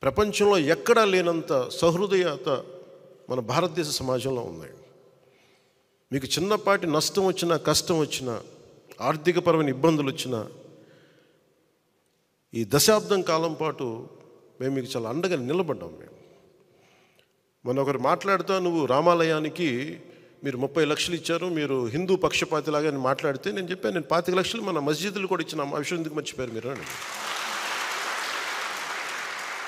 ప్రపంచంలో ఎక్కడా లేనంత సహృదయత మన భారతదేశ సమాజంలో ఉంది. మీకు చిన్నపాటి నష్టం వచ్చినా, కష్టం వచ్చినా, ఆర్థికపరమైన ఇబ్బందులు వచ్చినా ఈ దశాబ్దం కాలం పాటు మేము మీకు చాలా అండగా నిలబడ్డాం. మొన్న ఒకరు మాట్లాడుతూ, నువ్వు రామాలయానికి మీరు 30 లక్షలు ఇచ్చారు, మీరు హిందూ పక్షపాతిలాగా అని మాట్లాడితే నేను చెప్పాను, నేను 25 లక్షలు మన మస్జిద్లు కూడా ఇచ్చిన ఆ విషయం ఎందుకు మర్చిపోయారు మీరు అని.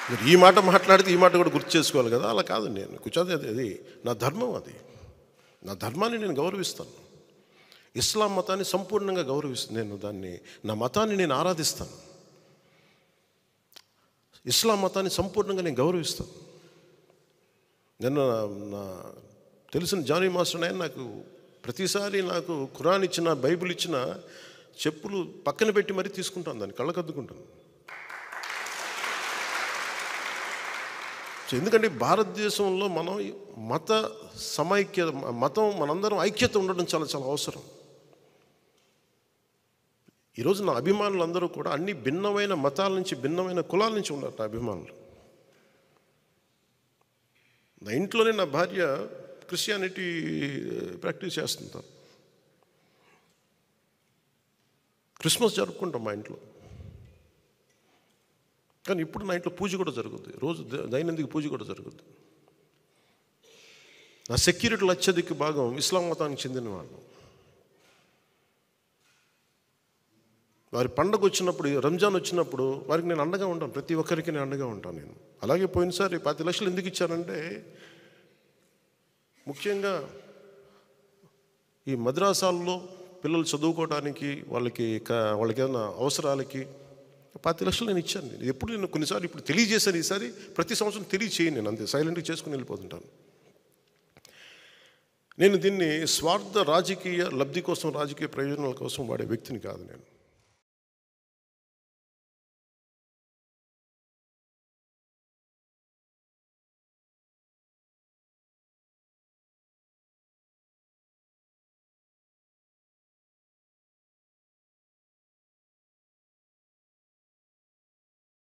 మీరు ఈ మాట మాట్లాడితే ఈ మాట కూడా గుర్తు చేసుకోవాలి కదా. అలా కాదు, నేను కూర్చోది అది నా ధర్మం, అది నా ధర్మాన్ని నేను గౌరవిస్తాను. ఇస్లాం మతాన్ని సంపూర్ణంగా గౌరవిస్తాను. నేను దాన్ని, నా మతాన్ని నేను ఆరాధిస్తాను. ఇస్లాం మతాన్ని సంపూర్ణంగా నేను గౌరవిస్తాను. నిన్న నా తెలిసిన జానీ మాస్టర్ ఆయన నాకు ప్రతిసారి నాకు ఖురాన్ ఇచ్చిన, బైబిల్ ఇచ్చిన చెప్పులు పక్కన పెట్టి మరీ తీసుకుంటాను, దాన్ని కళ్ళకద్దుకుంటాను. సో ఎందుకంటే భారతదేశంలో మనం మత సమైక్య, మతం మనందరం ఐక్యత ఉండడం చాలా చాలా అవసరం. ఈరోజు నా అభిమానులు అందరూ కూడా అన్ని భిన్నమైన మతాల నుంచి, భిన్నమైన కులాల నుంచి ఉన్నారు నా అభిమానులు. నా ఇంట్లోనే నా భార్య క్రిస్టియానిటీ ప్రాక్టీస్ చేస్తుంటాను. క్రిస్మస్ జరుపుకుంటాం మా ఇంట్లో, కానీ ఇప్పుడు నా ఇంట్లో పూజ కూడా జరుగుద్ది, రోజు దైనందిక పూజ కూడా జరుగుద్ది. నా సెక్యూరిటీలు అత్యధిక భాగం ఇస్లాం మతానికి చెందిన వాళ్ళు. వారి పండగ వచ్చినప్పుడు, రంజాన్ వచ్చినప్పుడు వారికి నేను అండగా ఉంటాను, ప్రతి ఒక్కరికి నేను అండగా ఉంటాను. నేను అలాగే పోయినసారి 10 లక్షలు ఎందుకు ఇచ్చానంటే, ముఖ్యంగా ఈ మద్రాసాల్లో పిల్లలు చదువుకోవడానికి, వాళ్ళకి ఏదైనా అవసరాలకి 10 లక్షలు నేను ఇచ్చాను. నేను ఎప్పుడు, నేను కొన్నిసార్లు ఇప్పుడు తెలియజేశాను, ఈసారి ప్రతి సంవత్సరం తెలియచేయను, నేను అంతే సైలెంట్గా చేసుకుని వెళ్ళిపోతుంటాను. నేను దీన్ని స్వార్థ రాజకీయ లబ్ధి కోసం, రాజకీయ ప్రయోజనాల కోసం వాడే వ్యక్తిని కాదు నేను.